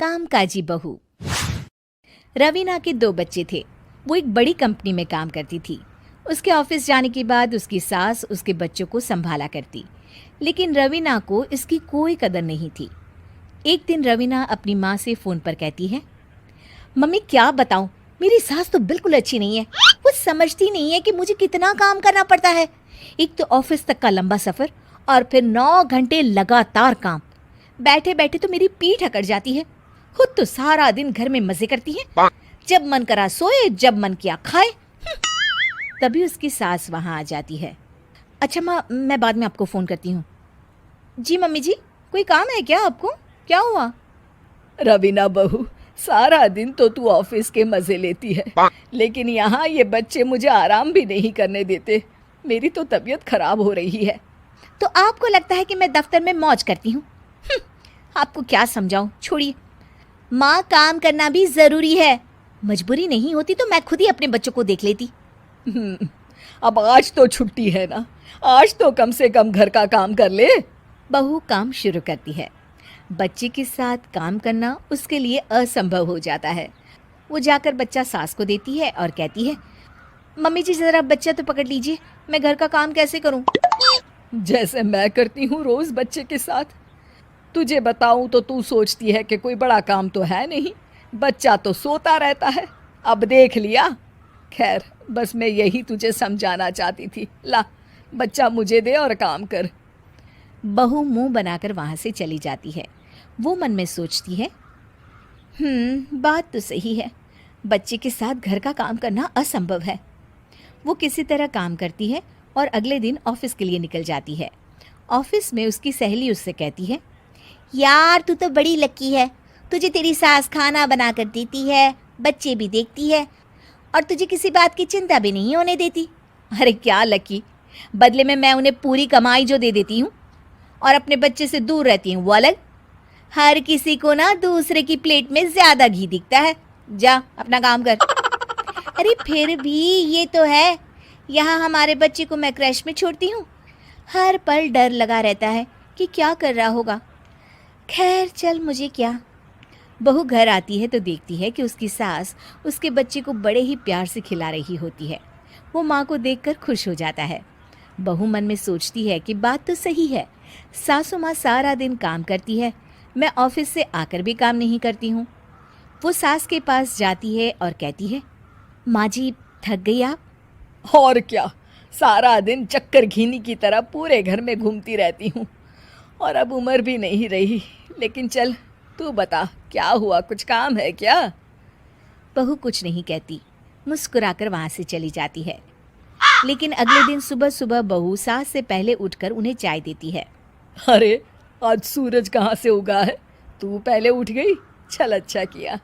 कामकाजी बहू। रवीना के 2 बच्चे थे। वो एक बड़ी कंपनी में काम करती थी। उसके ऑफिस जाने के बाद उसकी सास उसके बच्चों को संभाला करती, लेकिन रवीना को इसकी कोई कदर नहीं थी। एक दिन रवीना अपनी माँ से फ़ोन पर कहती है, मम्मी क्या बताऊं, मेरी सास तो बिल्कुल अच्छी नहीं है। वो समझती नहीं है कि मुझे कितना काम करना पड़ता है। एक तो ऑफिस तक का लंबा सफ़र और फिर 9 घंटे लगातार काम। बैठे बैठे तो मेरी पीठ अकड़ जाती है। खुद तो सारा दिन घर में मजे करती है, जब मन करा सोए, जब मन किया खाए। तभी उसकी सास वहाँ आ जाती है। अच्छा माँ, मैं बाद में आपको फ़ोन करती हूँ। जी मम्मी जी, कोई काम है क्या आपको? क्या हुआ? रवीना बहू, सारा दिन तो तू ऑफिस के मजे लेती है, लेकिन यहाँ ये बच्चे मुझे आराम भी नहीं करने देते। मेरी तो तबीयत खराब हो रही है। तो आपको लगता है कि मैं दफ्तर में मौज करती हूँ? आपको क्या समझाऊं, छोड़िए। माँ, काम करना भी ज़रूरी है। मजबूरी नहीं होती तो मैं खुद ही अपने बच्चों को देख लेती। अब आज तो छुट्टी है ना, आज तो कम से कम घर का काम कर ले। बहू काम शुरू करती है। बच्चे के साथ काम करना उसके लिए असंभव हो जाता है। वो जाकर बच्चा सास को देती है और कहती है, मम्मी जी ज़रा बच्चा तो पकड़ लीजिए, मैं घर का काम कैसे करूं? जैसे मैं करती हूँ रोज बच्चे के साथ। तुझे बताऊं तो तू सोचती है कि कोई बड़ा काम तो है नहीं, बच्चा तो सोता रहता है। अब देख लिया। खैर, बस मैं यही तुझे समझाना चाहती थी। ला, बच्चा मुझे दे और काम कर। बहू मुंह बनाकर वहाँ से चली जाती है। वो मन में सोचती है, बात तो सही है, बच्चे के साथ घर का काम करना असंभव है। वो किसी तरह काम करती है और अगले दिन ऑफिस के लिए निकल जाती है। ऑफिस में उसकी सहेली उससे कहती है, यार तू तो बड़ी लकी है, तुझे तेरी सास खाना बना कर देती है, बच्चे भी देखती है और तुझे किसी बात की चिंता भी नहीं होने देती। अरे क्या लकी, बदले में मैं उन्हें पूरी कमाई जो दे देती हूँ और अपने बच्चे से दूर रहती हूँ वो अलग। हर किसी को ना दूसरे की प्लेट में ज़्यादा घी दिखता है। जा अपना काम कर। अरे फिर भी ये तो है, यहाँ हमारे बच्चे को मैं क्रैश में छोड़ती हूँ, हर पल डर लगा रहता है कि क्या कर रहा होगा। खैर चल, मुझे क्या। बहू घर आती है तो देखती है कि उसकी सास उसके बच्चे को बड़े ही प्यार से खिला रही होती है। वो माँ को देखकर खुश हो जाता है। बहू मन में सोचती है कि बात तो सही है, सासू माँ सारा दिन काम करती है, मैं ऑफिस से आकर भी काम नहीं करती हूँ। वो सास के पास जाती है और कहती है, माँ जी थक गई आप? और क्या, सारा दिन चक्कर घीनी की तरह पूरे घर में घूमती रहती हूँ और अब उम्र भी नहीं रही। लेकिन चल, तू बता क्या हुआ, कुछ काम है क्या? बहू कुछ नहीं कहती, मुस्कुराकर वहाँ से चली जाती है। लेकिन अगले दिन सुबह सुबह बहू सास से पहले उठकर उन्हें चाय देती है। अरे, आज सूरज कहाँ से उगा है? तू पहले उठ गई? चल, अच्छा किया,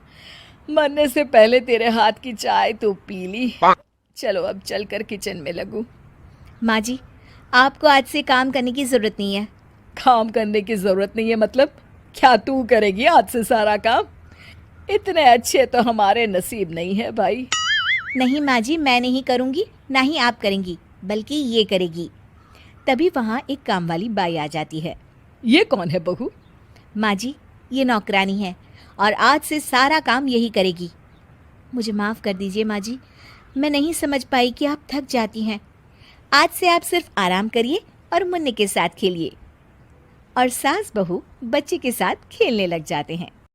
मरने से पहले तेरे हाथ की चाय तो पी ली। चलो अब चलकर किचन में लगूं। माँ जी, आपको आज से काम करने की ज़रूरत नहीं है। काम करने की ज़रूरत नहीं है मतलब? क्या तू करेगी आज से सारा काम? इतने अच्छे तो हमारे नसीब नहीं है भाई। नहीं माँ जी, मैं नहीं करूँगी, ना ही आप करेंगी, बल्कि ये करेगी। तभी वहाँ एक काम वाली बाई आ जाती है। ये कौन है बहू? माँ जी, ये नौकरानी है और आज से सारा काम यही करेगी। मुझे माफ़ कर दीजिए माँ जी, मैं नहीं समझ पाई कि आप थक जाती हैं। आज से आप सिर्फ आराम करिए और मुन्ने के साथ खेलिए। और सास बहू बच्चे के साथ खेलने लग जाते हैं।